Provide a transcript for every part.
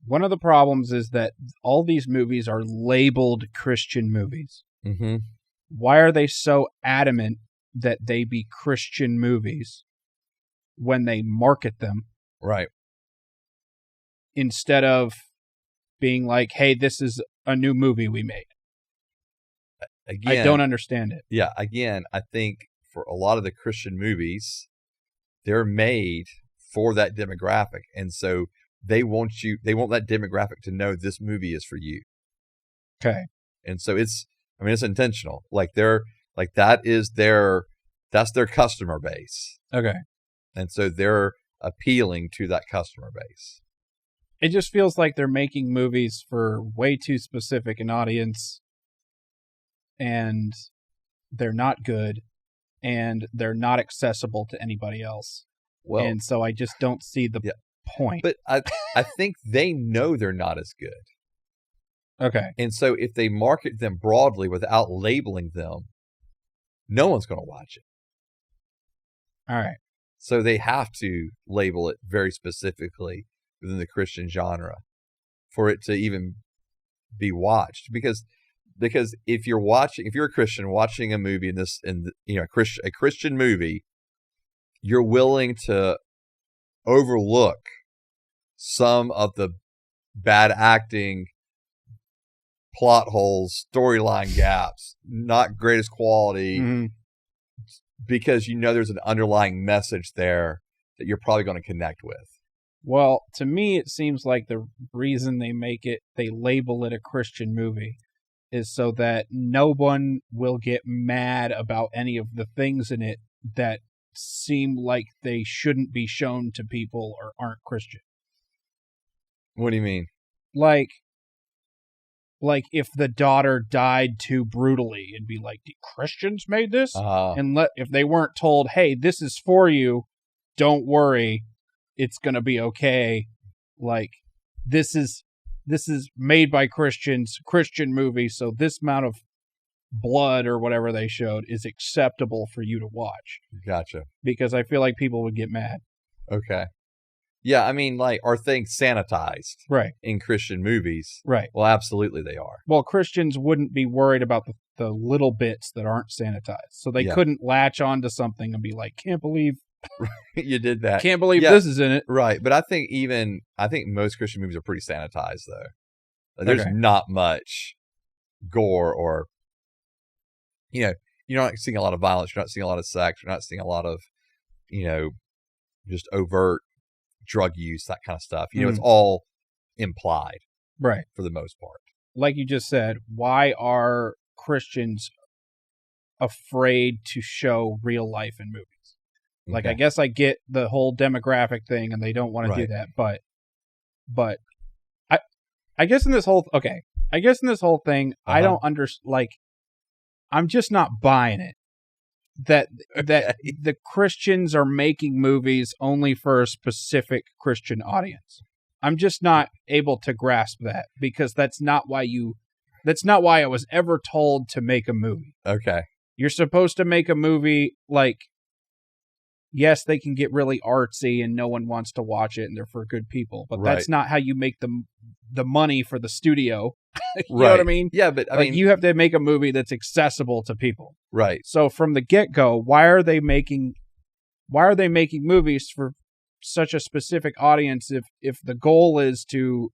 one of the problems is that all these movies are labeled Christian movies. Mm-hmm. Why are they so adamant that they be Christian movies when they market them? Right. Instead of being like, hey, this is a new movie we made. Again, I don't understand it. Yeah, again, I think for a lot of the Christian movies, they're made for that demographic. And so they want that demographic to know this movie is for you. Okay. And so it's intentional. That's their customer base. Okay. And so they're appealing to that customer base. It just feels like they're making movies for way too specific an audience, and they're not good, and they're not accessible to anybody else. Well, and so I just don't see the point. But I think they know they're not as good. Okay. And so if they market them broadly without labeling them, no one's going to watch it. All right. So they have to label it very specifically within the Christian genre for it to even be watched. Because if you're a Christian watching a movie a Christian movie, you're willing to overlook some of the bad acting, plot holes, storyline gaps, not greatest quality, Mm-hmm. because there's an underlying message there that you're probably going to connect with. Well, to me, it seems like the reason they label it a Christian movie is so that no one will get mad about any of the things in it that seem like they shouldn't be shown to people or aren't Christian. What do you mean? Like if the daughter died too brutally, it'd be like, the Christians made this? And if they weren't told, hey, this is for you, don't worry, it's going to be okay. Like, this is made by Christians, Christian movie, so this amount of blood or whatever they showed is acceptable for you to watch. Gotcha. Because I feel like people would get mad. Okay. Yeah, are things sanitized? Right. In Christian movies? Right. Well, absolutely they are. Well, Christians wouldn't be worried about the little bits that aren't sanitized. So they couldn't latch onto something and be like, can't believe you did that. Can't believe this is in it. Right. But I think most Christian movies are pretty sanitized, though. There's not much gore or, you're not seeing a lot of violence. You're not seeing a lot of sex. You're not seeing a lot of, just overt drug use, that kind of stuff. It's all implied. Right. For the most part. Like you just said, why are Christians afraid to show real life in movies? Like, I guess I get the whole demographic thing and they don't want to do that, but I guess in this whole thing, I don't I'm just not buying it that the Christians are making movies only for a specific Christian audience. I'm just not able to grasp that, because that's not why I was ever told to make a movie. Okay. You're supposed to make a movie like, yes, they can get really artsy and no one wants to watch it and they're for good people, but that's not how you make the money for the studio. You know what I mean? Yeah, but you have to make a movie that's accessible to people. Right. So from the get-go, why are they making movies for such a specific audience if the goal is to,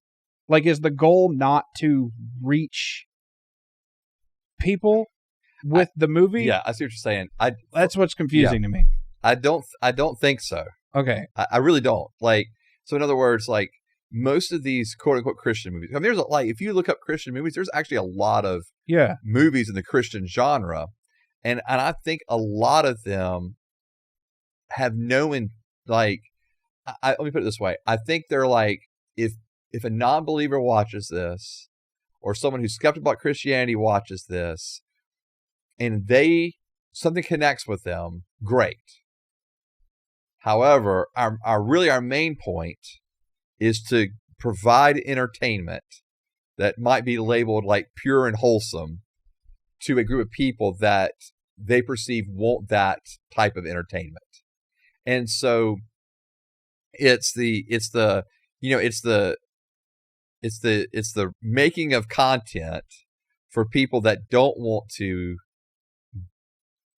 is the goal not to reach people with the movie? Yeah, I see what you're saying. That's what's confusing to me. I don't think so. Okay. I really don't. So in other words, most of these quote unquote Christian movies, there's if you look up Christian movies, there's actually a lot of movies in the Christian genre. And I think a lot of them have let me put it this way. I think they're if a non-believer watches this, or someone who's skeptical about Christianity watches this, and something connects with them, great. However, our main point is to provide entertainment that might be labeled pure and wholesome to a group of people that they perceive want that type of entertainment. And so it's the it's the making of content for people that don't want to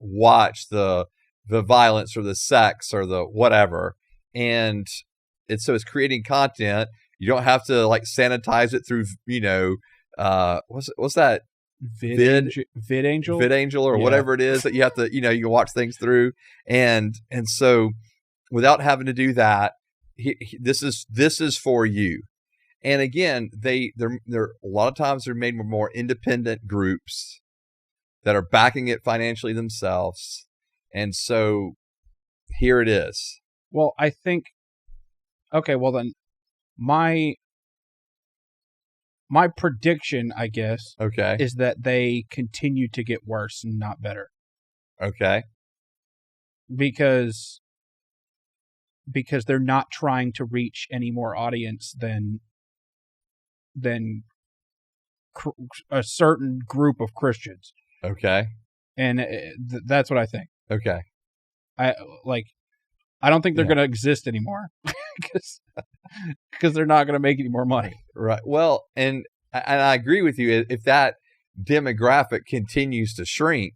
watch the violence or the sex or the whatever, and it's creating content. You don't have to like sanitize it through, what's that? VidAngel or whatever it is that you have to, you can watch things through. And so without having to do that, this is for you. And again, they're a lot of times they're made with more independent groups that are backing it financially themselves. And so here it is. Well, I think, okay, well then my prediction, I guess, is that they continue to get worse and not better. Okay. Because they're not trying to reach any more audience than a certain group of Christians. Okay. And that's what I think. Okay. I don't think they're going to exist anymore because they're not going to make any more money. Right. Well, and I agree with you. If that demographic continues to shrink,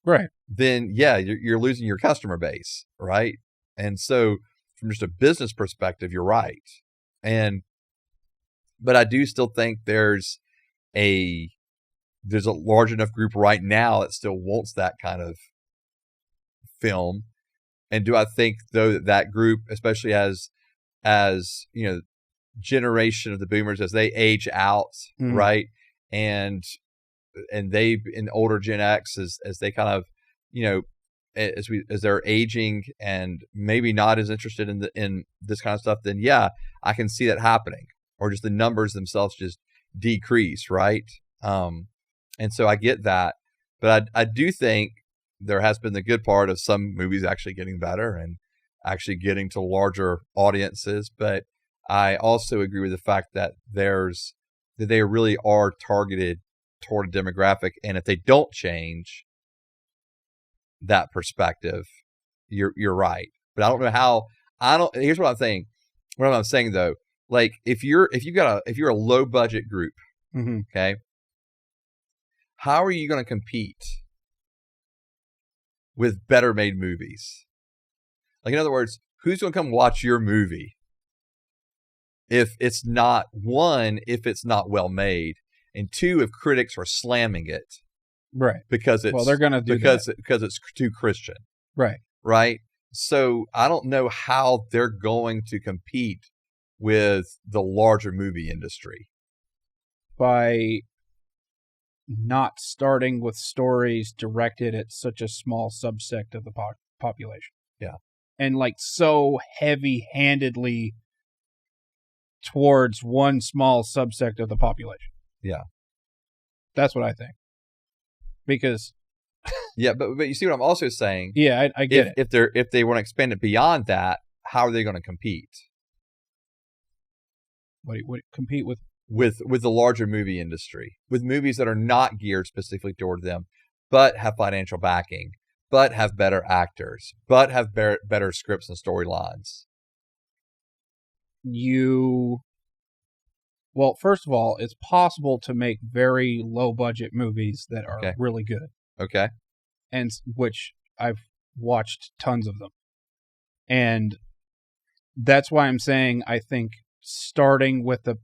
right, then you're losing your customer base, right? And so from just a business perspective, you're right. But I do still think there's a large enough group right now that still wants that kind of film. And do I think though that group, especially as generation of the boomers, as they age out, right, and they in older Gen X as they kind of as they're aging and maybe not as interested in this kind of stuff, then I can see that happening, or just the numbers themselves just decrease, right? And so I get that, but I do think there has been the good part of some movies actually getting better and actually getting to larger audiences. But I also agree with the fact that they really are targeted toward a demographic. And if they don't change that perspective, you're right. But I don't know how. Here's what I'm saying. What I'm saying though, like if you're a low budget group, okay, how are you going to compete with better made movies? Like, in other words, who's going to come watch your movie if it's not well made, and two, if critics are slamming it, right? Because they're going to do because it's too Christian, right. So I don't know how they're going to compete with the larger movie industry by not starting with stories directed at such a small subsect of the population. Yeah. And like so heavy-handedly towards one small subsect of the population. Yeah. That's what I think. Because but you see what I'm also saying? Yeah, I get it. If they want to expand it beyond that, how are they going to compete? What compete with? With the larger movie industry, with movies that are not geared specifically toward them, but have financial backing, but have better actors, but have better scripts and storylines. Well, first of all, it's possible to make very low budget movies that are really good. Okay. And which I've watched tons of them. And that's why I'm saying I think starting with a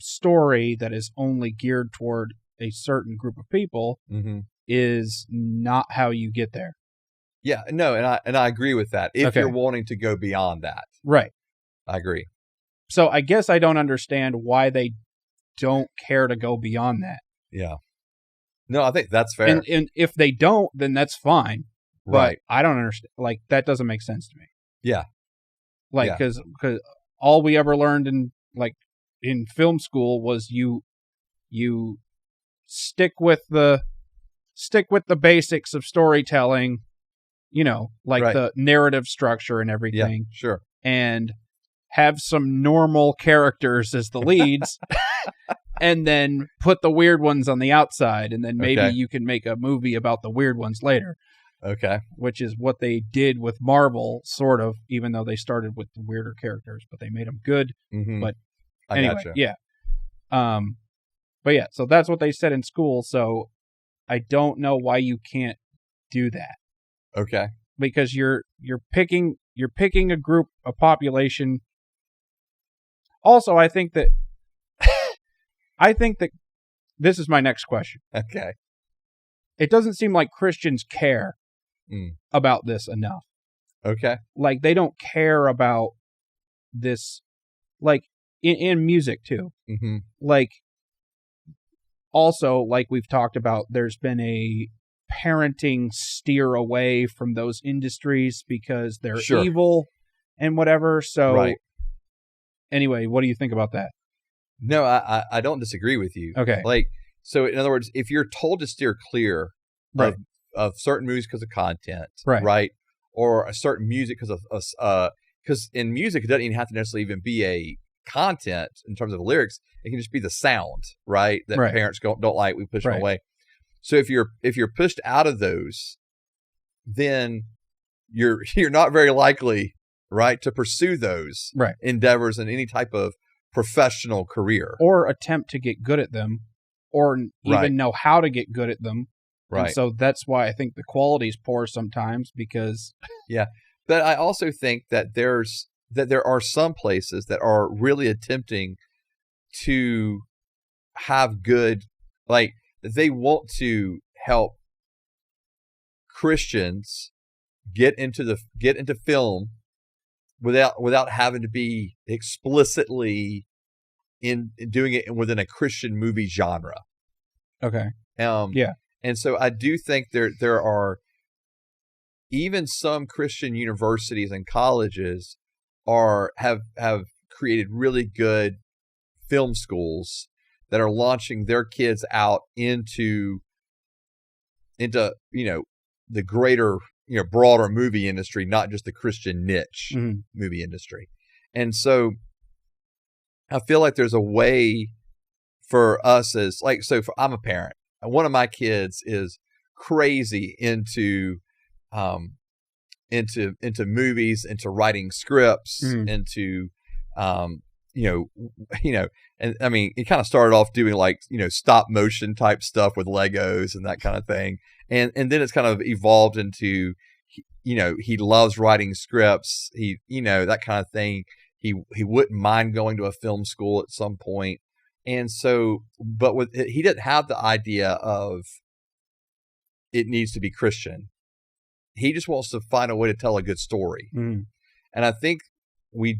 story that is only geared toward a certain group of people is not how you get there. Yeah, no, and I agree with that. If you're wanting to go beyond that. Right. I agree. So I guess I don't understand why they don't care to go beyond that. Yeah. No, I think that's fair. And if they don't, then that's fine. Right. But I don't understand. Like, that doesn't make sense to me. Yeah. Like, because all we ever learned in film school was you stick with the basics of storytelling, the narrative structure and everything. Yeah, sure. And have some normal characters as the leads and then put the weird ones on the outside, and then maybe you can make a movie about the weird ones later. Okay. Which is what they did with Marvel, sort of, even though they started with the weirder characters, but they made them good. Mm-hmm. But I anyway, gotcha. yeah. But yeah, so that's what they said in school. So I don't know why you can't do that. Okay. Because you're picking a group, a population. Also, I think that this is my next question. Okay. It doesn't seem like Christians care about this enough. Okay. Like, they don't care about this, like, in music, too. Mm-hmm. Like, also, like we've talked about, there's been a parenting steer away from those industries because they're evil and whatever. So, anyway, what do you think about that? No, I don't disagree with you. Okay. Like, so in other words, if you're told to steer clear of certain movies because of content, right? Or a certain music because in music, it doesn't even have to necessarily even be a content in terms of lyrics. It can just be the sound, right? That parents don't like. We push them away. So if you're pushed out of those, then you're not very likely, right, to pursue those endeavors in any type of professional career or attempt to get good at them, or even know how to get good at them. Right. And so that's why I think the quality is poor sometimes, because but I also think that there are some places that are really attempting to have good, like, they want to help Christians get into film without having to be explicitly in doing it within a Christian movie genre. Okay. And so I do think there are even some Christian universities and colleges have created really good film schools that are launching their kids out into the greater, broader movie industry, not just the Christian niche movie industry. And so I feel like there's a way for us I'm a parent, and one of my kids is crazy into movies, into writing scripts, into and I mean, it kind of started off doing stop motion type stuff with Legos and that kind of thing. And then it's kind of evolved into, he loves writing scripts. That kind of thing. He wouldn't mind going to a film school at some point. And so, but he didn't have the idea of it needs to be Christian. He just wants to find a way to tell a good story. And I think we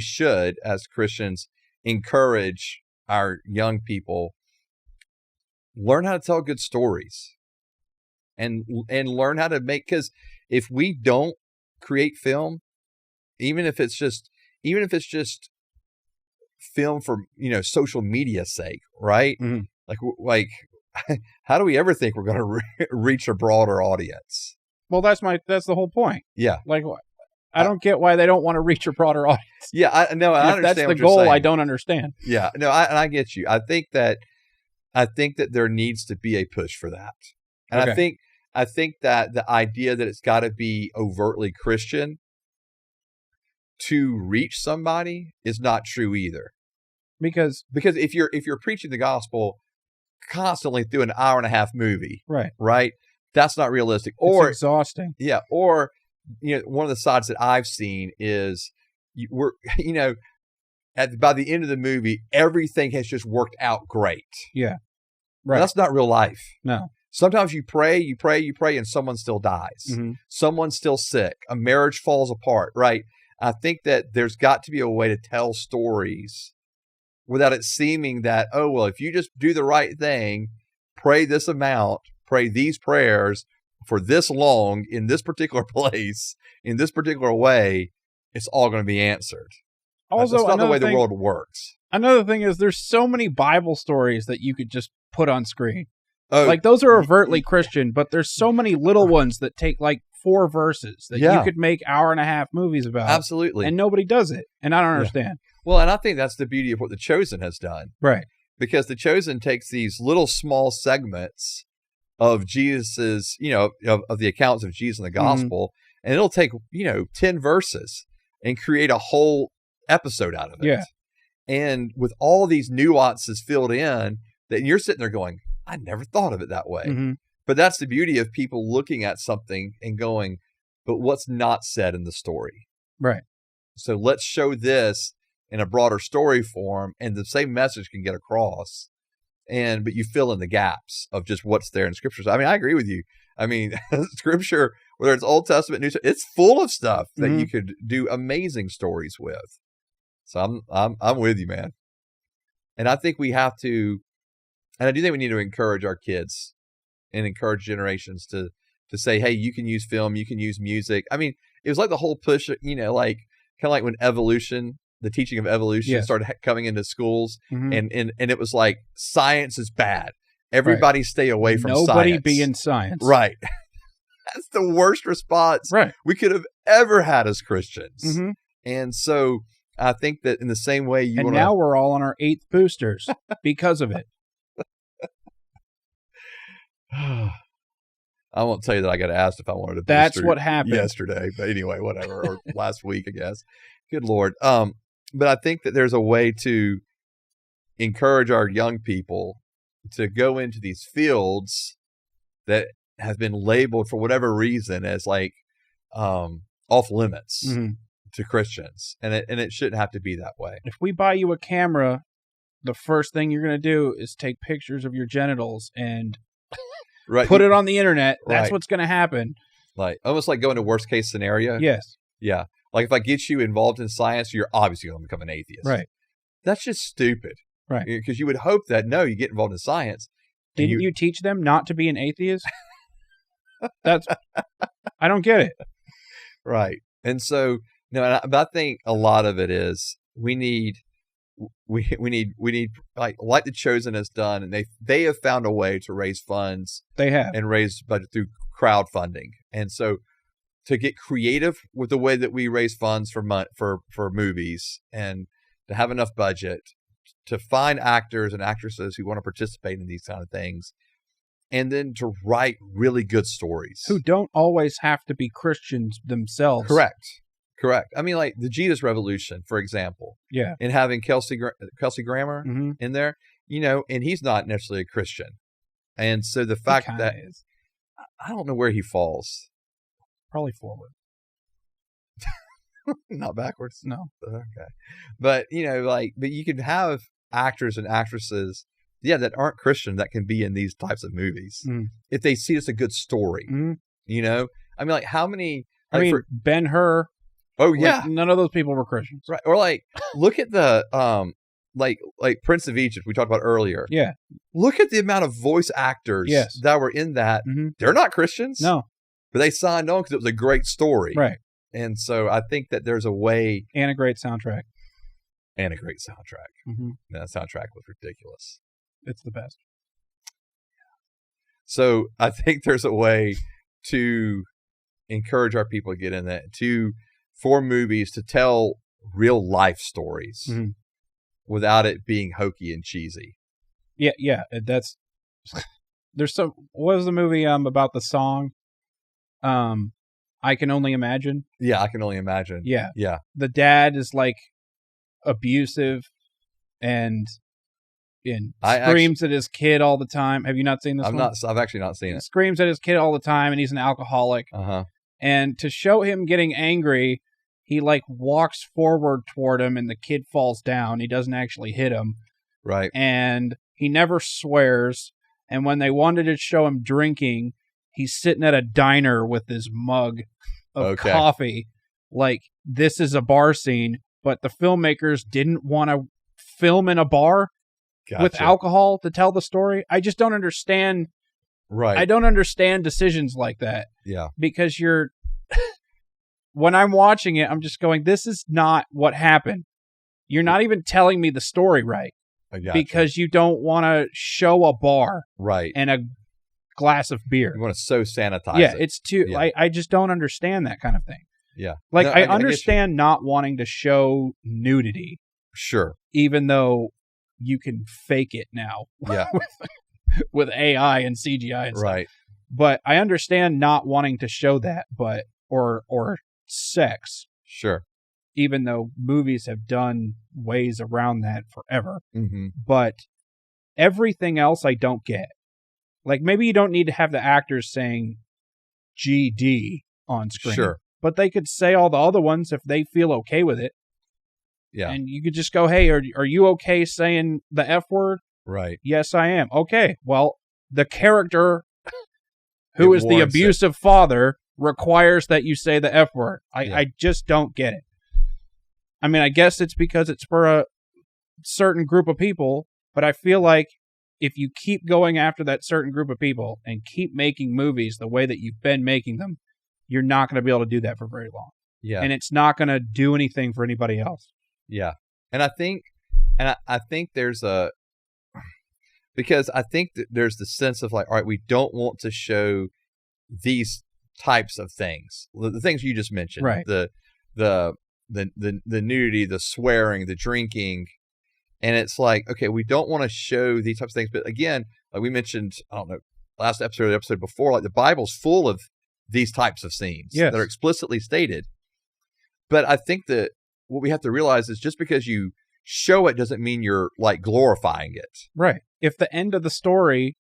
should, as Christians, encourage our young people, learn how to tell good stories and learn how to because if we don't create film, even if it's just film for, social media sake, right? Like how do we ever think we're going to reach a broader audience? Well, that's the whole point. Yeah. Like, I don't get why they don't want to reach a broader audience. Yeah, I understand. That's the goal. I don't understand. Yeah, no, I get you. I think that there needs to be a push for that, and I think that the idea that it's got to be overtly Christian to reach somebody is not true either. Because if you're preaching the gospel constantly through an hour-and-a-half movie, right, that's not realistic. Or it's exhausting. Yeah, or one of the sides that I've seen is by the end of the movie, everything has just worked out great. Yeah. Right. That's not real life. No. Sometimes you pray, and someone still dies. Someone's still sick. A marriage falls apart, right? I think that there's got to be a way to tell stories without it seeming that, oh, well, if you just do the right thing, pray this amount, pray these prayers for this long, in this particular place, in this particular way, it's all going to be answered. Also, that's not the way the world works. Another thing is there's so many Bible stories that you could just put on screen. Like, those are overtly Christian, but there's so many little ones that take 4 verses that you could make hour-and-a-half movies about. Absolutely. And nobody does it. And I don't understand. Well, and I think that's the beauty of what The Chosen has done. Right. Because The Chosen takes these little small segments of Jesus's, of the accounts of Jesus in the gospel, and it'll take, 10 verses and create a whole episode out of it. Yeah. and with all these nuances filled in, that you're sitting there going, I never thought of it that way. Mm-hmm. But that's the beauty of people looking at something and going, but what's not said in the story? Right. So let's show this in a broader story form, and the same message can get across. But you fill in the gaps of just what's there in Scripture. I mean, I agree with you. I mean, Scripture, whether it's Old Testament, New Testament, it's full of stuff that you could do amazing stories with. So I'm with you, man. And I think we have to, and I do think we need to encourage our kids and encourage generations to say, hey, you can use film, you can use music. I mean, it was like the whole push, like kind of like when evolution, the teaching of evolution started coming into schools, and it was like, science is bad. Everybody stay away from science. Nobody be in science. Right. That's the worst response we could have ever had as Christians. Mm-hmm. And so I think that in the same way now we're all on our 8th boosters because of it. I won't tell you that I got asked if I wanted a That's booster what happened yesterday, but anyway, whatever, or last week, I guess. Good Lord. But I think that there's a way to encourage our young people to go into these fields that have been labeled for whatever reason as like off limits to Christians, and it shouldn't have to be that way. If we buy you a camera, the first thing you're going to do is take pictures of your genitals and put it on the internet. That's what's going to happen. Like almost like going to worst case scenario. Yes. Yeah. Like if I get you involved in science, you're obviously going to become an atheist. Right. That's just stupid. Right. Because you would hope that, no, you get involved in science. Didn't you teach them not to be an atheist? I don't get it. Right. And so, no, but I think a lot of it is we need like The Chosen has done, and they have found a way to raise funds. They have. And raise budget through crowdfunding. And so to get creative with the way that we raise funds for movies, and to have enough budget to find actors and actresses who want to participate in these kind of things, and then to write really good stories. Who don't always have to be Christians themselves. Correct. I mean, like the Jesus Revolution, for example. Yeah. And having Kelsey Grammer in there, and he's not necessarily a Christian. And so the fact that I don't know where he falls. Probably forward. Not backwards. No. Okay. But, but you can have actors and actresses, that aren't Christian that can be in these types of movies. If they see it's a good story, I mean, like how many, Ben-Hur. Oh yeah. Like, none of those people were Christians. Right. Or like, look at the, like Prince of Egypt we talked about earlier. Yeah. Look at the amount of voice actors that were in that. They're not Christians. No. But they signed on because it was a great story. Right. And so I think that there's a way. And a great soundtrack. That soundtrack was ridiculous. It's the best. So I think there's a way to encourage our people to get in that, for movies to tell real life stories without it being hokey and cheesy. Yeah. There's what was the movie about the song? I Can Only Imagine. Yeah, I Can Only Imagine. Yeah. Yeah. The dad is like abusive and screams at his kid all the time. Have you not seen this one? I've actually not seen it. Screams at his kid all the time, and he's an alcoholic. And to show him getting angry, he like walks forward toward him, and the kid falls down. He doesn't actually hit him. Right. And he never swears. And when they wanted to show him drinking, he's sitting at a diner with his mug of coffee. Like, this is a bar scene, but the filmmakers didn't want to film in a bar with alcohol to tell the story. I just don't understand. Right. I don't understand decisions like that. Yeah. Because when I'm watching it, I'm just going, this is not what happened. You're not even telling me the story right. Because you don't want to show a bar. Right. And a glass of beer. You want to so sanitize it. It's too. Yeah. I just don't understand that kind of thing. Yeah. Like, I understand not wanting to show nudity. Sure. Even though you can fake it now. Yeah. with AI and CGI and stuff. Right. But I understand not wanting to show that, or sex. Sure. even though movies have done ways around that forever. Mm-hmm. But everything else I don't get. Like, maybe you don't need to have the actors saying GD on screen. Sure. But they could say all the other ones if they feel okay with it. Yeah. And you could just go, hey, are you okay saying the F word? Right. Yes, I am. Okay. Well, the character who is the abusive father requires that you say the F word. I just don't get it. I mean, I guess it's because it's for a certain group of people, but I feel like if you keep going after that certain group of people and keep making movies the way that you've been making them, you're not going to be able to do that for very long. Yeah. And it's not going to do anything for anybody else. Yeah. And I think there's because I think that there's the sense of like, all right, we don't want to show these types of things, the things you just mentioned, right? The nudity, the swearing, the drinking, and it's like, okay, we don't want to show these types of things. But again, like we mentioned, I don't know, last episode or the episode before, like the Bible's full of these types of scenes that are explicitly stated. But I think that what we have to realize is just because you show it doesn't mean you're like glorifying it. Right. If the end of the story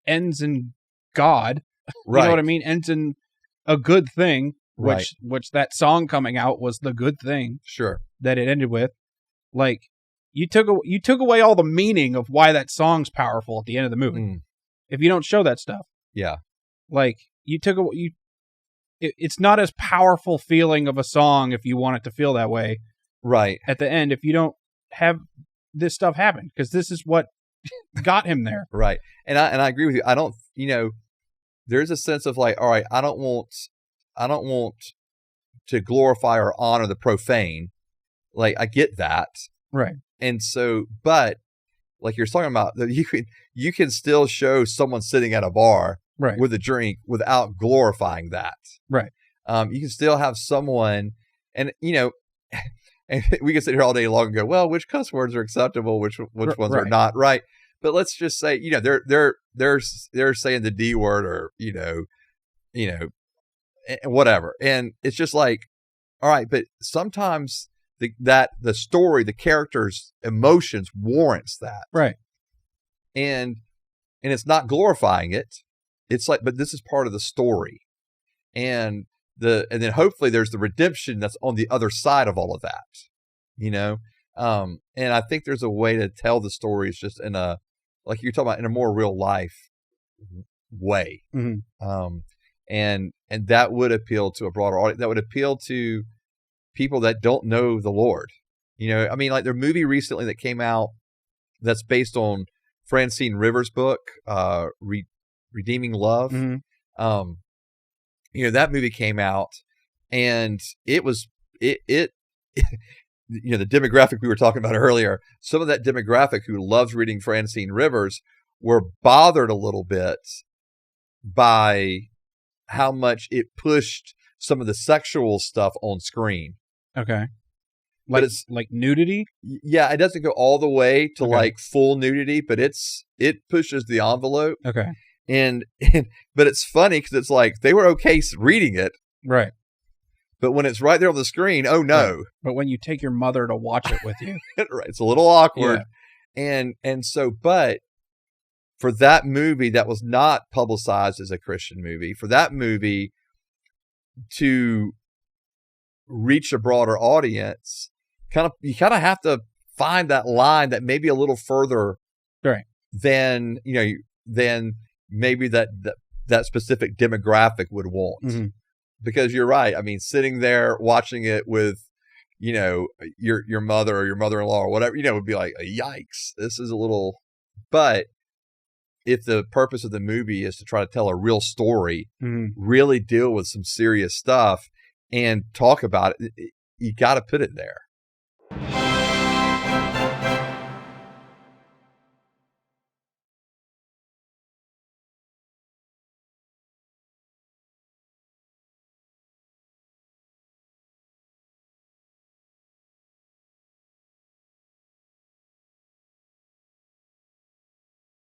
ends in God, right. You know what I mean? Ends in a good thing, right. which that song coming out was the good thing. Sure. That it ended with. Like, you took away all the meaning of why that song's powerful at the end of the movie. If you don't show that stuff. Yeah. Like, it's not as powerful feeling of a song if you want it to feel that way. Right. At the end, if you don't have this stuff happen, because this is what got him there. Right. And I agree with you. I don't, there's a sense of like, all right, I don't want to glorify or honor the profane. Like, I get that. Right. And so, but like you're talking about, that you can still show someone sitting at a bar right. with a drink without glorifying that. Right. You can still have someone, and and we can sit here all day long and go, well, which cuss words are acceptable, which ones right. are not, right? But let's just say, they're saying the D word or whatever, and it's just like, all right, but sometimes the story, the character's emotions warrants that, right? And it's not glorifying it. It's like, but this is part of the story, and then hopefully there's the redemption that's on the other side of all of that, and I think there's a way to tell the stories just in a, like you're talking about, in a more real life way. Mm-hmm. And that would appeal to a broader audience. That would appeal to people that don't know the Lord. I mean, like their movie recently that came out that's based on Francine Rivers' book, Redeeming Love. Mm-hmm. That movie came out, and it was the demographic we were talking about earlier. Some of that demographic who loves reading Francine Rivers were bothered a little bit by how much it pushed some of the sexual stuff on screen. Okay. Like, it's like nudity? Yeah, it doesn't go all the way to like full nudity, but it pushes the envelope. Okay. But it's funny because it's like they were okay reading it. Right. But when it's right there on the screen, oh no. Right. But when you take your mother to watch it with you. Right, it's a little awkward. Yeah. And so, but for that movie that was not publicized as a Christian movie, for that movie to reach a broader audience, you kind of have to find that line that may be a little further right. than maybe that specific demographic would want. Mm-hmm. Because you're right. I mean, sitting there watching it with, your mother or your mother-in-law or whatever, would be like, yikes, this is a little, but if the purpose of the movie is to try to tell a real story, mm-hmm. really deal with some serious stuff and talk about it, you got to put it there.